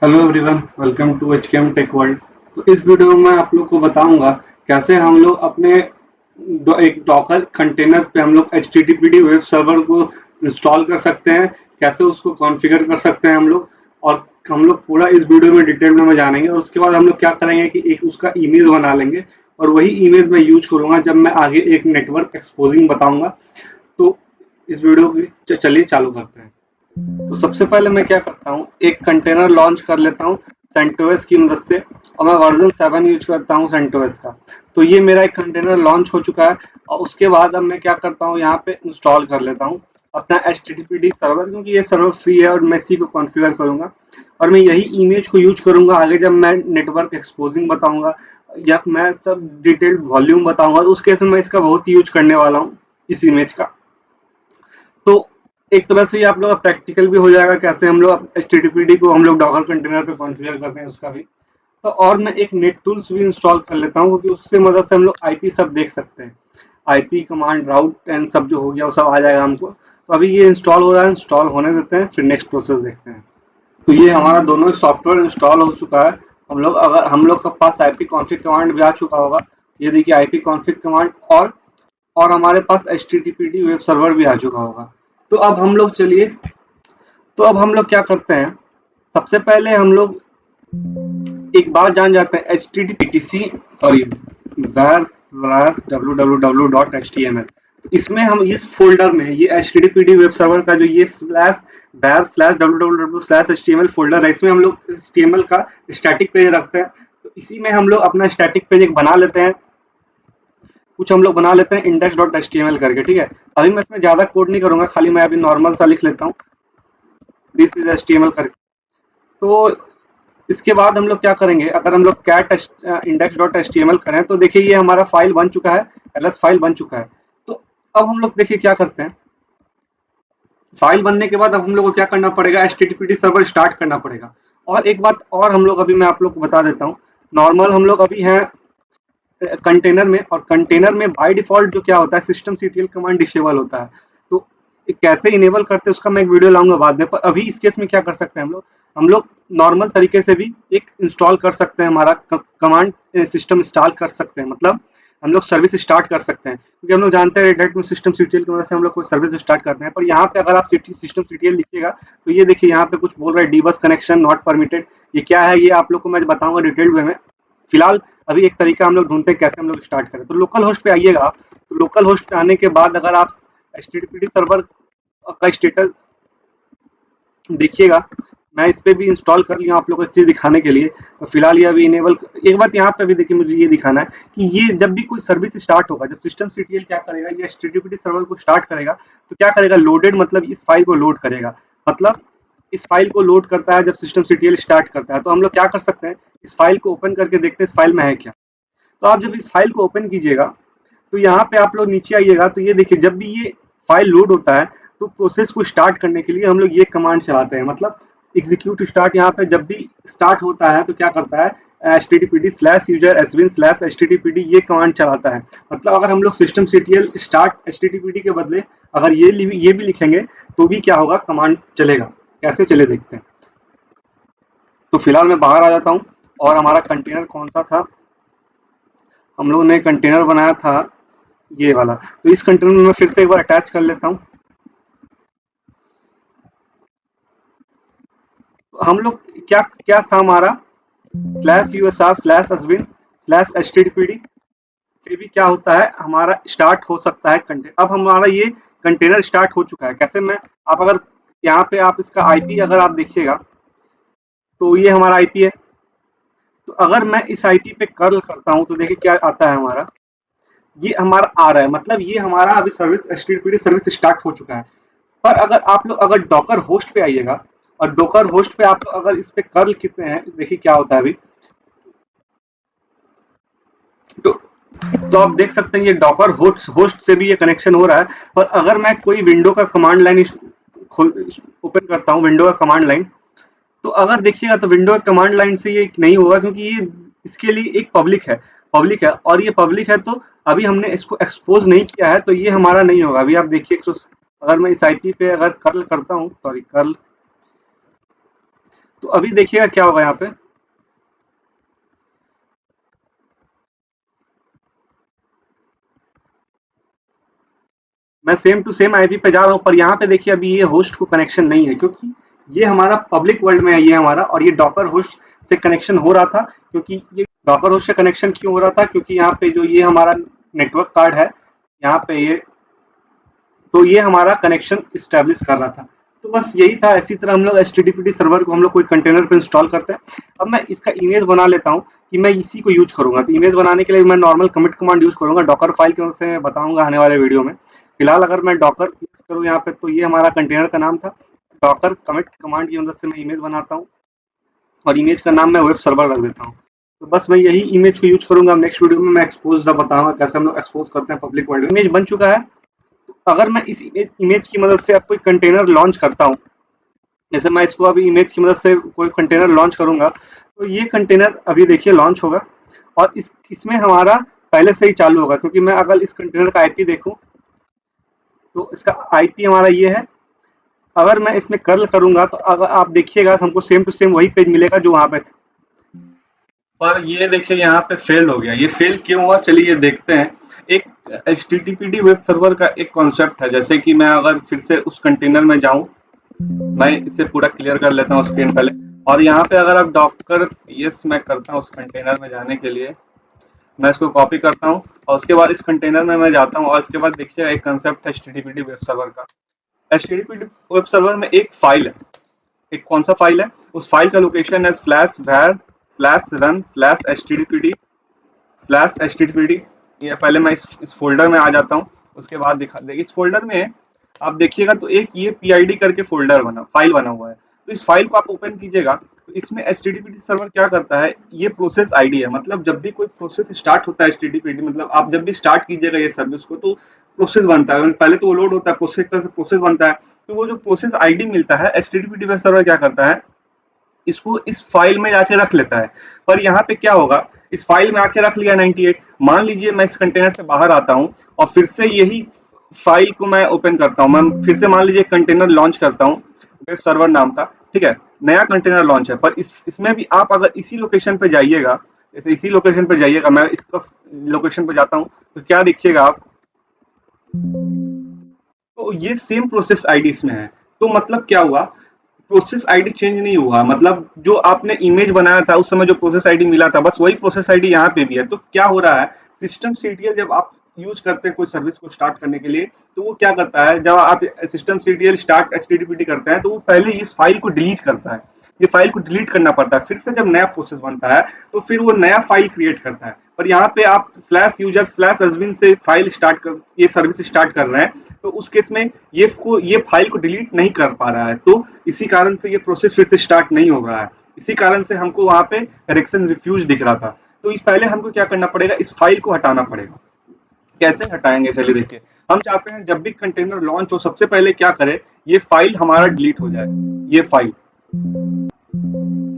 Hello everyone, welcome to HKM tech world. तो इस video में मैं आप लोग को बताऊंगा कैसे हम लोग अपने एक डॉकर कंटेनर पे हम लोग एचटीटीपीडी वेब सर्वर को इंस्टॉल कर सकते हैं, कैसे उसको कॉन्फ़िगर कर सकते हैं हम लोग। और हम लोग पूरा इस वीडियो में डिटेल में जानेंगे और उसके बाद हम लोग क्या करेंगे कि एक उसका इमेज बना लेंगे और वही इमेज मैं यूज करूंगा जब मैं आगे एक नेटवर्क एक्सपोजिंग बताऊंगा। तो इस वीडियो की चलिए चालू करते हैं। तो सबसे पहले मैं क्या करता हूँ, एक कंटेनर लॉन्च कर लेता हूँ सेंटोस की मदद से। और मैं वर्जन 7 यूज करता हूँ सेंटोस का। तो ये मेरा एक कंटेनर लॉन्च हो चुका है। और उसके बाद अब मैं क्या करता हूँ, यहाँ पे इंस्टॉल कर लेता हूँ अपना HTTPD सर्वर, क्योंकि ये सर्वर फ्री है और मैं इसी को कॉन्फ़िगर करूंगा। और मैं यही इमेज को यूज करूंगा आगे जब मैं नेटवर्क एक्सपोजिंग बताऊंगा या मैं सब डिटेल्ड वॉल्यूम बताऊंगा, तो उस केस में मैं इसका बहुत यूज करने वाला हूँ, इस इमेज का। तो एक तरह से ये आप लोग का प्रैक्टिकल भी हो जाएगा कैसे हम लोग एचटीटीपीडी को हम लोग डॉकर कंटेनर पे कॉन्फ़िगर करते हैं उसका भी। तो और मैं एक नेट टूल्स भी इंस्टॉल कर लेता हूँ, क्योंकि उससे मदद से हम लोग आईपी सब देख सकते हैं। आईपी कमांड राउट एंड सब जो हो गया वो सब आ जाएगा हमको। तो अभी ये इंस्टॉल हो रहा है, इंस्टॉल होने देते हैं, फिर नेक्स्ट प्रोसेस देखते हैं। तो ये हमारा दोनों सॉफ्टवेयर इंस्टॉल हो चुका है। हम लोग के पास आईपी कॉन्फ़िग कमांड भी आ चुका होगा। ये देखिए आईपी कॉन्फ़िग कमांड, और हमारे पास एचटीटीपीडी वेब सर्वर भी आ चुका होगा। तो अब हम लोग चलिए, तो अब हम लोग क्या करते हैं, सबसे पहले हम लोग एक बात जान जाते हैं H T T P C sorry var/www.html। इसमें हम इस फोल्डर में ये H T T P D web server का जो ये var/www/html फोल्डर है, इसमें हम लोग HTML का स्टैटिक पेज रखते हैं। तो इसी में हम लोग अपना स्टैटिक पेज एक बना लेते हैं। कुछ हम लोग बना लेते हैं index.html करके, ठीक है। अभी मैं इसमें ज्यादा कोड नहीं करूंगा, खाली मैं अभी नॉर्मल सा लिख लेता हूँ, दिस इज HTML करके। तो इसके बाद हम लोग क्या करेंगे, अगर हम लोग कैट index.html करें तो देखिए ये हमारा फाइल बन चुका है, एलएस फाइल बन चुका है। तो अब हम लोग देखिए क्या करते हैं, फाइल बनने के बाद अब हम लोग को क्या करना पड़ेगा, एचटीटीपीडी सर्वर स्टार्ट करना पड़ेगा। और एक बात और हम लोग अभी मैं आप लोग को बता देता हूँ। नॉर्मल हम लोग अभी हैं कंटेनर में, और कंटेनर में बाय डिफॉल्ट जो क्या होता है, सिस्टम सीटीएल कमांड डिसेबल होता है। तो कैसे इनेबल करते हैं उसका मैं एक वीडियो लाऊंगा बाद में। पर अभी इस केस में क्या कर सकते हैं, हम लोग नॉर्मल तरीके से भी एक इंस्टॉल कर सकते हैं, हमारा कमांड सिस्टम इंस्टॉल कर सकते हैं, मतलब हम लोग सर्विस स्टार्ट कर सकते हैं। क्योंकि हम लोग जानते हैं डायरेक्ट में सिस्टम सीटीएल की मदद से हम लोग कोई सर्विस स्टार्ट करते हैं। पर यहाँ पे अगर आप सिस्टम सीटीएल लिखिएगा तो ये देखिए यहाँ पे कुछ बोल रहा है, डीबस कनेक्शन नॉट परमिटेड। ये क्या है, ये आप लोग को मैं बताऊंगा डिटेल्ड वे में। फिलहाल अभी एक तरीका हम लोग ढूंढते हैं कैसे हम लोग स्टार्ट करें। तो लोकल होस्ट पे आइएगा। तो लोकल होस्ट पे आने के बाद अगर आप एचटीटीपीडी सर्वर का स्टेटस देखिएगा, मैं इस पे भी इंस्टॉल कर लिया आप लोगों को एक चीज दिखाने के लिए। तो फिलहाल ये अभी इनेबल, एक बात यहाँ पे भी देखिए मुझे ये दिखाना है कि ये जब भी कोई सर्विस स्टार्ट होगा, जब सिस्टम सीटीएल क्या करेगा, ये एचटीटीपीडी सर्वर को स्टार्ट करेगा तो क्या करेगा, लोडेड मतलब इस फाइल को लोड करेगा। मतलब इस फाइल को लोड करता है जब सिस्टम सीटीएल स्टार्ट करता है। तो हम लोग क्या कर सकते हैं, इस फाइल को ओपन करके देखते हैं इस फाइल में है क्या। तो आप जब इस फाइल को ओपन कीजिएगा तो यहाँ पे आप लोग नीचे आइएगा, तो ये देखिए जब भी ये फाइल लोड होता है तो प्रोसेस को स्टार्ट करने के लिए हम लोग ये कमांड चलाते हैं, मतलब एग्जीक्यूट स्टार्ट। यहाँ पे जब भी स्टार्ट होता है तो क्या करता है, httpd/user svin/httpd ये कमांड चलाता है। मतलब अगर हम लोग सिस्टम सीटीएल स्टार्ट httpd के बदले अगर ये भी लिखेंगे तो भी क्या होगा, कमांड चलेगा। कैसे चले देखते हैं। तो फिलहाल मैं बाहर आ जाता हूँ। और हमारा कंटेनर कौन सा था, हम लोगों ने कंटेनर बनाया था ये वाला। तो इस कंटेनर में मैं फिर से एक बार अटैच कर लेता हूँ। हम लोग क्या क्या था हमारा, /usr/aswin/httpd से भी क्या होता है, हमारा स्टार्ट हो सकता है कंटेनर। अब हमारा ये कंटेनर स्टार्ट हो चुका है। कैसे, मैं आप अगर यहाँ पे आप इसका आईपी अगर आप देखिएगा तो ये हमारा आईपी है। तो अगर मैं इस आईपी पे कर्ल करता हूँ तो देखिए क्या आता है हमारा, ये हमारा आ रहा है, मतलब ये हमारा अभी सर्विस एचटीटीपीडी सर्विस स्टार्ट हो चुका है। पर अगर आप लोग अगर डॉकर होस्ट पे आइएगा और डॉकर होस्ट पे आप लोग अगर इस पे कर्ल कितने हैं, देखिए क्या होता है अभी। तो तो आप देख सकते हैं ये डॉकर होस्ट होस्ट से भी ये कनेक्शन हो रहा है। पर अगर मैं कोई विंडो का कमांड लाइन ओपन करता हूँ, विंडो का कमांड लाइन, तो अगर देखिएगा तो विंडो कमांड लाइन से ये नहीं होगा, क्योंकि ये इसके लिए एक पब्लिक है और ये पब्लिक है। तो अभी हमने इसको एक्सपोज नहीं किया है तो ये हमारा नहीं होगा। अभी आप देखिए अगर मैं इस आईपी पे अगर कर्ल करता हूँ, सॉरी कर्ल, तो अभी देखिएगा क्या होगा यहाँ पे, मैं सेम टू सेम आईपी पे जा रहा हूँ, पर यहाँ पे देखिए अभी ये होस्ट को कनेक्शन नहीं है, क्योंकि ये हमारा पब्लिक वर्ल्ड में है ये हमारा, और ये डॉकर होस्ट से कनेक्शन हो रहा था। क्योंकि ये डॉकर होस्ट से कनेक्शन क्यों हो रहा था, क्योंकि यहाँ पे जो ये हमारा नेटवर्क कार्ड है, यहाँ पे ये, तो ये हमारा कनेक्शन स्टैब्लिश कर रहा था। तो बस यही था। इसी तरह हम लोग HTTPD सर्वर को हम लोग कोई कंटेनर पे इंस्टॉल करते हैं। अब मैं इसका इमेज बना लेता हूँ कि मैं इसी को यूज करूंगा। तो इमेज बनाने के लिए मैं नॉर्मल कमिट कमांड यूज करूंगा, डॉकर फाइल की मदद से मैं बताऊंगा आने वाले वीडियो में। फिलहाल अगर मैं डॉकर यूज करूँ यहाँ पे, तो ये हमारा कंटेनर का नाम था। डॉकर कमिट कमांड की मदद से मैं इमेज बनाता हूँ, और इमेज का नाम मैं वेब सर्वर रख देता हूँ। तो बस मैं यही इमेज को यूज करूंगा। नेक्स्ट वीडियो में मैं एक्सपोज बताऊंगा कैसे हम लोग एक्सपोज करते हैं पब्लिक वर्ल्ड। इमेज बन चुका है। अगर मैं इस इमेज की मदद से अब कोई कंटेनर लॉन्च करता हूँ, जैसे मैं इसको अभी इमेज की मदद से कोई कंटेनर लॉन्च करूंगा, तो ये कंटेनर अभी देखिए लॉन्च होगा, और इसमें हमारा पहले से ही चालू होगा। क्योंकि मैं अगर इस कंटेनर का आईपी देखूं, तो इसका आईपी हमारा ये है। अगर मैं इसमें कर्ल करूंगा, तो अगर आप देखिएगा हमको सेम टू सेम वही पेज मिलेगा जो वहां पे था। पर ये देखिए यहाँ पे फेल हो गया। ये फेल क्यों हुआ, चलिए देखते हैं। एक HTTPD वेब सर्वर का एक कॉन्सेप्ट है। जैसे कि मैं अगर फिर से उस कंटेनर में जाऊं, मैं इसे पूरा क्लियर कर लेता हूँ स्क्रीन पहले। और यहाँ पे अगर आप डॉकर यस मैं करता हूँ उस कंटेनर में जाने के लिए, मैं इसको कॉपी करता हूँ, और उसके बाद इस कंटेनर में मैं जाता हूँ, और इसके बाद देखिए एक कंसेप्ट है HTTPD वेब सर्वर का। HTTPD वेब सर्वर में एक फाइल है। एक कौन सा फाइल है, उस फाइल का लोकेशन है /var/run/httpd/httpd। ये पहले मैं इस फोल्डर में आ जाता हूँ। उसके बाद दिखा देखिए इस फोल्डर में आप देखिएगा तो एक ये PID करके फोल्डर फाइल बना हुआ है। तो इस फाइल को आप ओपन कीजिएगा, तो इसमें HTTPD सर्वर क्या करता है, ये प्रोसेस आईडी है। मतलब जब भी कोई प्रोसेस स्टार्ट होता है HTTPD, मतलब आप जब भी स्टार्ट कीजिएगा ये सर्विस को, तो प्रोसेस बनता है। पहले तो वो लोड होता है, प्रोसेस एक तरह से प्रोसेस बनता है। तो वो जो प्रोसेस आईडी मिलता है, HTTPD वेब सर्वर क्या करता है, इसको इस फाइल में जाके रख लेता है। पर यहाँ पे क्या होगा, इस फाइल में आके रख लिया 98। मान लीजिए मैं इस कंटेनर से बाहर आता हूँ, और फिर से यही फाइल को मैं ओपन करता हूँ। मैं फिर से मान लीजिए कंटेनर लॉन्च करता हूँ वेब सर्वर नाम का, ठीक है। नया कंटेनर लॉन्च है, पर इसमें भी आप अगर इसी लोकेशन पे जाइएगा, जैसे इसी लोकेशन पे जाइएगा, मैं इसका लोकेशन पे जाता हूँ, तो क्या देखिएगा आप, तो ये सेम प्रोसेस आईडी इसमें है। तो मतलब क्या हुआ, प्रोसेस आईडी चेंज नहीं हुआ। मतलब जो आपने इमेज बनाया था उस समय जो प्रोसेस आईडी मिला था, बस वही प्रोसेस आईडी यहाँ पे भी है। तो क्या हो रहा है, सिस्टम सीटीएल जब आप यूज करते हैं कोई सर्विस को स्टार्ट करने के लिए, तो वो क्या करता है, जब आप सिस्टम सीटीएल स्टार्ट HTTPD करते हैं, तो वो पहले इस फाइल को डिलीट करता है। ये फाइल को डिलीट करना पड़ता है। फिर से जब नया प्रोसेस बनता है, तो फिर वो नया फाइल क्रिएट करता है। पर यहाँ पे आप /user/admin से फाइल स्टार्ट कर ये सर्विस स्टार्ट कर रहे हैं, तो उस केस में ये फाइल को डिलीट नहीं कर पा रहा है। तो इसी कारण से ये प्रोसेस फिर से स्टार्ट नहीं हो रहा है। इसी कारण से हमको वहां पे करेक्शन रिफ्यूज दिख रहा था। तो इस पहले हमको क्या करना पड़ेगा, इस फाइल को हटाना पड़ेगा। कैसे हटाएंगे, चलिए देखिए। हम चाहते हैं जब भी कंटेनर लॉन्च हो, सबसे पहले क्या करें, ये फाइल हमारा डिलीट हो जाए। ये फाइल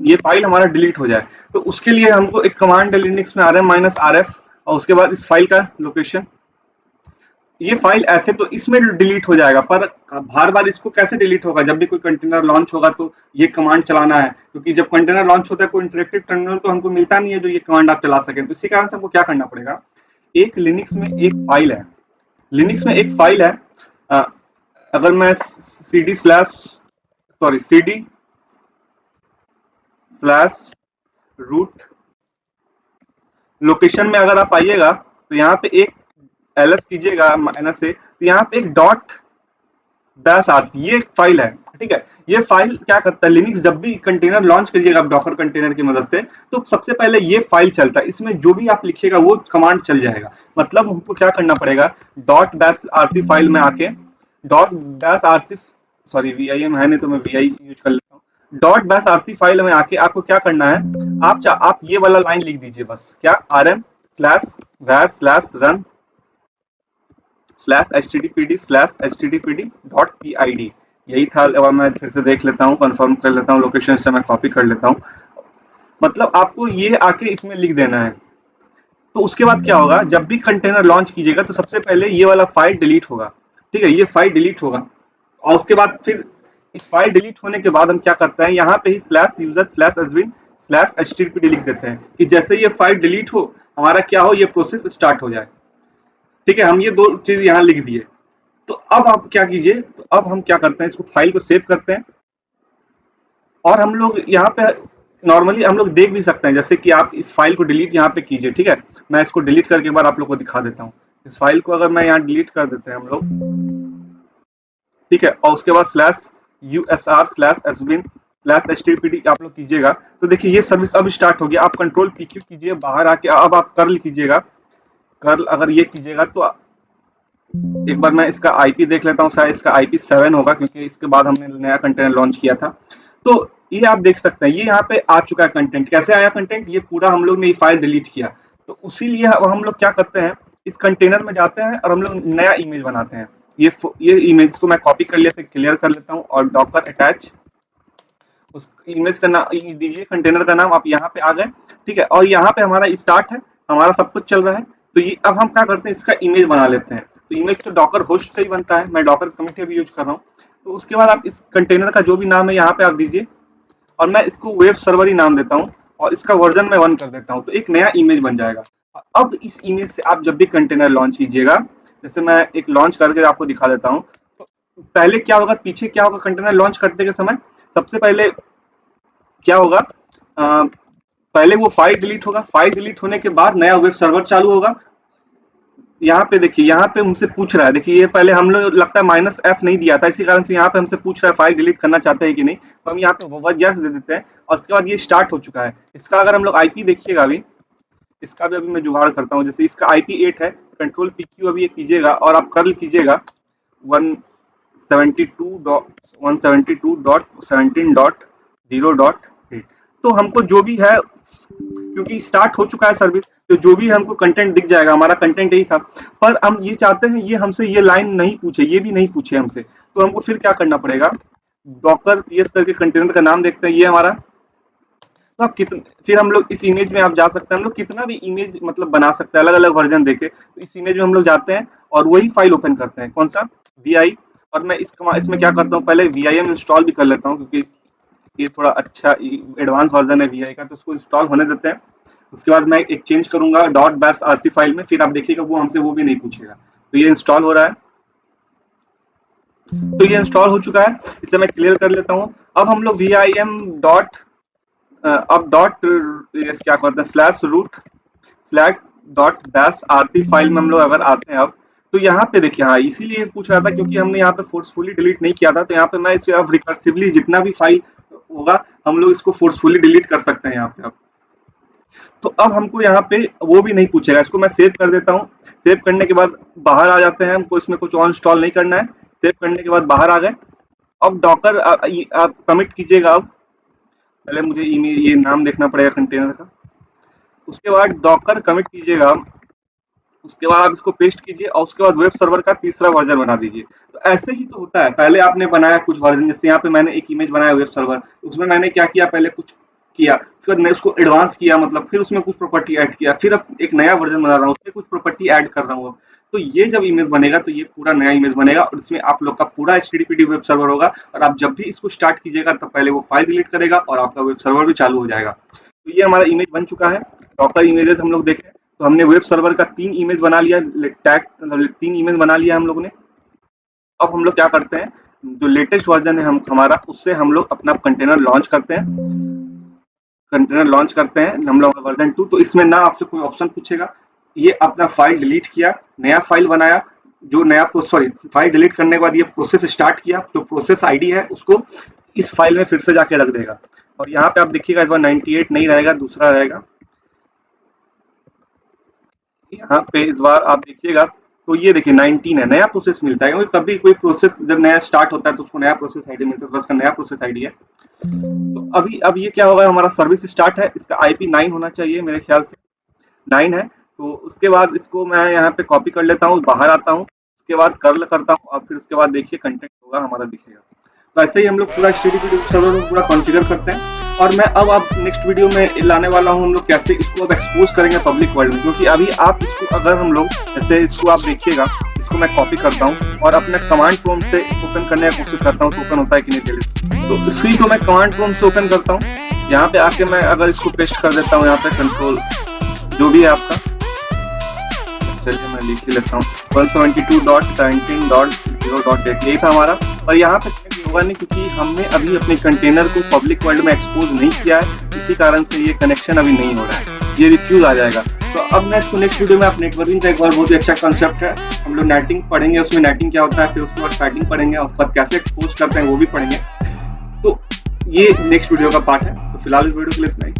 ये फाइल हमारा डिलीट हो जाए। तो उसके लिए हमको एक कमांड है लिनक्स में, rm-rf, और उसके बाद इस फाइल का लोकेशन। ये फाइल ऐसे तो इसमें डिलीट हो जाएगा, पर बार बार इसको कैसे डिलीट होगा, जब भी कोई कंटेनर लॉन्च होगा तो ये कमांड चलाना है। क्योंकि जब कंटेनर लॉन्च होता है कोई इंटरेक्टिव टर्मिनल तो हमको मिलता नहीं है जो ये कमांड आप चला सकें। तो इसी कारण से हमको क्या करना पड़ेगा, एक लिनक्स में एक फाइल है। लिनक्स में एक फाइल है। अ, अगर मैं cd/रूट लोकेशन में अगर आप आइएगा, तो यहाँ पे एक ls कीजिएगा माइनस से, तो यहाँ पे एक .-rc ये एक फाइल है, ठीक है। ये फाइल क्या करता है, लिनक्स जब भी कंटेनर लॉन्च करिएगा आप डॉकर कंटेनर की मदद से, तो सबसे पहले ये फाइल चलता है। इसमें जो भी आप लिखिएगा वो कमांड चल जाएगा। मतलब हमको क्या करना पड़ेगा, .-rc फाइल में आके .-rc, सॉरी vim है नहीं तो मैं vi यूज कर लेता हूँ। .-rc फाइल में आके आपको क्या करना है, आप ये वाला लाइन लिख दीजिए बस, क्या rm/var/run/httpd/httpd.pid। यही था। अब मैं फिर से देख लेता हूँ, कंफर्म कर लेता हूँ, लोकेशन से मैं कॉपी कर लेता हूँ। मतलब आपको ये आके इसमें लिख देना है। तो उसके बाद क्या होगा, जब भी कंटेनर लॉन्च कीजिएगा तो सबसे पहले ये वाला फाइल डिलीट होगा, ठीक है। ये फाइल डिलीट होगा, और उसके बाद फिर इस फाइल डिलीट होने के बाद हम क्या करते हैं, यहाँ पे ही /user/admin/httpd लिख देते हैं कि जैसे ये फाइल डिलीट हो हमारा क्या हो, ये प्रोसेस स्टार्ट हो जाए। ठीक है, हम ये 2 चीज यहाँ लिख दिए। तो अब आप क्या कीजिए, तो अब हम क्या करते हैं, इसको फाइल को सेव करते हैं और हम लोग यहाँ पे नॉर्मली हम लोग देख भी सकते हैं, जैसे कि आप इस फाइल को डिलीट यहाँ पे कीजिए। ठीक है, मैं इसको डिलीट करके एक बार आप लोग को दिखा देता हूँ। इस फाइल को अगर मैं यहाँ डिलीट कर देते हैं हम लोग, ठीक है, और उसके बाद /usr/admin/httpd आप लोग कीजिएगा, तो देखिए ये सर्विस अब स्टार्ट हो गया। आप कंट्रोल PQ कीजिए, बाहर आके अब आप कर्ल कीजिएगा। कर्ल अगर ये कीजिएगा तो एक बार मैं इसका IP देख लेता हूँ, शायद इसका IP 7 होगा, क्योंकि इसके बाद हमने नया कंटेनर लॉन्च किया था। तो ये आप देख सकते हैं, ये यहाँ पे आ चुका है कंटेंट। कैसे आया कंटेंट, ये पूरा हम लोग ने ये फाइल डिलीट किया। तो उसीलिए हम लोग क्या करते हैं, इस कंटेनर में जाते हैं और हम लोग नया इमेज बनाते हैं। ये इमेज को मैं कॉपी कर लिया, क्लियर कर लेता हूँ और डॉकर अटैच, उस इमेज का नाम दीजिए, कंटेनर का नाम, आप यहाँ पे आ गए। ठीक है, और यहाँ पे हमारा स्टार्ट है, हमारा सब कुछ चल रहा है। तो ये अब हम क्या करते हैं, इसका इमेज बना लेते हैं। तो इमेज तो डॉकर होस्ट से ही बनता है, मैं डॉकर कमिटी अभी यूज कर रहा हूँ। तो उसके बाद आप इस कंटेनर का जो भी नाम है यहाँ पे आप दीजिए, और मैं इसको वेब सर्वर ही नाम देता हूँ और इसका वर्जन मैं 1 कर देता हूँ। तो एक नया इमेज बन जाएगा। अब इस इमेज से आप जब भी कंटेनर लॉन्च कीजिएगा, जैसे मैं एक लॉन्च करके आपको दिखा देता हूँ, तो पहले क्या होगा, पीछे क्या होगा, कंटेनर लॉन्च करते के समय सबसे पहले क्या होगा, पहले वो फाइल डिलीट होगा। फाइल डिलीट होने के बाद नया वेब सर्वर चालू होगा। यहाँ पे देखिए, यहाँ पे हमसे पूछ रहा है, देखिए ये पहले हम लोग लगता है -F नहीं दिया था, इसी कारण से यहाँ पे हमसे पूछ रहा है फाइल डिलीट करना चाहते हैं कि नहीं। तो हम यहाँ पे यस दे देते हैं और उसके बाद ये स्टार्ट हो चुका है। इसका अगर हम लोग IP देखिएगा, अभी इसका भी अभी मैं जुगाड़ करता हूँ। जैसे इसका IP 8 है, कंट्रोल PQ अभी ये कीजिएगा और आप कर्ल कीजिएगा 172.17.0.8। तो हमको जो भी है, क्योंकि स्टार्ट हो चुका है सर्विस, तो जो भी हमको कंटेंट दिख जाएगा। हमारा कंटेंट यही था, पर हम ये चाहते हैं ये हमसे ये लाइन नहीं पूछे, ये भी नहीं पूछे हमसे। तो हमको फिर क्या करना पड़ेगा, डॉकर PS करके कंटेनर का नाम देखते हैं, ये हमारा। तो आप फिर हम लोग इस इमेज में आप जा सकते हैं, हम लोग कितना भी इमेज मतलब बना सकते हैं, अलग अलग वर्जन देके। तो इस इमेज में हम लोग जाते हैं और वही फाइल ओपन करते हैं, कौन सा, VI। और मैं इसमें क्या करता हूँ, पहले VIM इंस्टॉल भी कर लेता हूँ, क्योंकि ये थोड़ा अच्छा एडवांस वर्जन है VI का, तो उसको इंस्टॉल होने देते हैं। उसके बाद मैं एक चेंज करूंगा .bash/rc फाइल में, फिर आप देखिएगा वो हमसे वो भी नहीं पूछेगा। तो ये इंस्टॉल हो रहा है, तो ये इंस्टॉल हो चुका है, इसे मैं क्लियर कर लेता हूँ। अब हम लोग VIM क्या करते हैं, /root/.bash/rc फाइल में हम लोग अगर आते हैं अब, तो यहाँ पे देखिए, हाँ इसीलिए पूछ रहा था क्योंकि हमने यहाँ पे फोर्सफुली डिलीट नहीं किया था। तो यहाँ पे मैं इसे अब रिकर्सिवली जितना भी फाइल होगा हम लोग इसको फोर्सफुली डिलीट कर सकते हैं यहाँ पे अब। तो अब हमको यहाँ पे वो भी नहीं पूछेगा। इसको मैं सेव कर देता हूँ। सेव करने के बाद बाहर आ जाते हैं, हमको इसमें कुछ और इंस्टॉल नहीं करना है। सेव करने के बाद बाहर आ गए। अब डॉकर आप कमिट कीजिएगा। अब पहले मुझे ये नाम देखना पड़ेगा कंटेनर का। उसके बाद डॉकर कमिट कीजिएगा। उसके बाद आप इसको पेस्ट कीजिए और उसके बाद वेब सर्वर का तीसरा वर्जन बना दीजिए। तो ऐसे ही तो होता है, पहले आपने बनाया कुछ वर्जन, जैसे यहाँ पे मैंने एक इमेज बनाया वेब सर्वर, उसमें मैंने क्या किया, पहले कुछ किया, उसके बाद मैं उसको एडवांस किया, मतलब फिर उसमें कुछ प्रॉपर्टी ऐड किया, फिर अब एक नया वर्जन बना रहा हूँ, उसमें कुछ प्रॉपर्टी ऐड कर रहा हूँ। तो ये जब इमेज बनेगा तो ये पूरा नया इमेज बनेगा और इसमें आप लोग का पूरा HTTPD वेब सर्वर होगा। और आप जब भी इसको स्टार्ट कीजिएगा तब पहले वो फाइल डिलीट करेगा और आपका वेब सर्वर भी चालू हो जाएगा। तो ये हमारा इमेज बन चुका है। डॉकर इमेजेस हम लोग देखें तो हमने वेब सर्वर का 3 इमेज बना लिया, टैग 3 इमेज बना लिया हम लोगों ने। अब हम लोग क्या करते हैं, जो लेटेस्ट वर्जन है हमारा, उससे हम लोग अपना कंटेनर लॉन्च करते हैं। कंटेनर लॉन्च करते हैं हम लोग वर्जन 2। तो इसमें ना आपसे कोई ऑप्शन पूछेगा, ये अपना फाइल डिलीट किया, नया फाइल बनाया, जो नया फाइल डिलीट करने के बाद ये प्रोसेस स्टार्ट किया, तो प्रोसेस ID है उसको इस फाइल में फिर से जाके रख देगा। और यहाँ पे आप देखिएगा इस बार 98 नहीं रहेगा, दूसरा रहेगा। यहाँ पे इस बार आप देखिएगा तो ये देखिए 19 है, नया प्रोसेस मिलता है। क्योंकि कभी कोई प्रोसेस जब नया स्टार्ट होता है तो उसको नया प्रोसेस ID मिलता है, तो उसका नया प्रोसेस ID है। तो अब ये क्या होगा, हमारा सर्विस स्टार्ट है, इसका IP 9 होना चाहिए, मेरे ख्याल से 9 है। तो उसके बाद इसको मैं यहाँ पे कॉपी कर लेता हूँ, बाहर आता हूँ, उसके बाद कर्ल करता हूँ और फिर उसके बाद देखिए कंटेंट होगा हमारा दिखेगा। तो ऐसे ही हम लोग पूरा HTTPD सर्वर में पूरा कॉन्फ़िगर करते हैं। और मैं अब आप नेक्स्ट वीडियो में लाने वाला हूँ हम लोग कैसे इसको अब एक्सपोज करेंगे पब्लिक वर्ल्ड में। क्योंकि अभी आप इसको अगर हम लोग जैसे इसको आप देखिएगा, इसको मैं कॉपी करता हूँ और अपने कमांड प्रॉम्प्ट से ओपन करने की कोशिश करता हूँ तो ओपन होता है कि नहीं चलिए। तो इसी को मैं कमांड प्रॉम्प्ट से ओपन करता हूँ। यहाँ पे आके मैं अगर इसको पेस्ट कर देता हूँ, यहाँ पे कंट्रोल जो भी है आपका, चलिए मैं लिख ही लेता हूँ 172.17.0.8 यही था हमारा। और यहाँ पे होगा नहीं क्योंकि हमने अभी अपने कंटेनर को पब्लिक वर्ल्ड में एक्सपोज नहीं किया है, इसी कारण से ये कनेक्शन अभी नहीं हो रहा है, ये रिफ्यूज आ जाएगा। तो अब नेक्स्ट वीडियो में आप नेटवर्किंग का एक और बहुत ही अच्छा कंसेप्ट है, हम लोग नेटिंग पढ़ेंगे, उसमें नेटिंग क्या होता है, फिर उसके बाद फैटिंग पढ़ेंगे, उसके बाद कैसे एक्सपोज करते हैं वो भी पढ़ेंगे। तो ये नेक्स्ट वीडियो का पार्ट है। तो फिलहाल इस वीडियो के लिए इतना ही।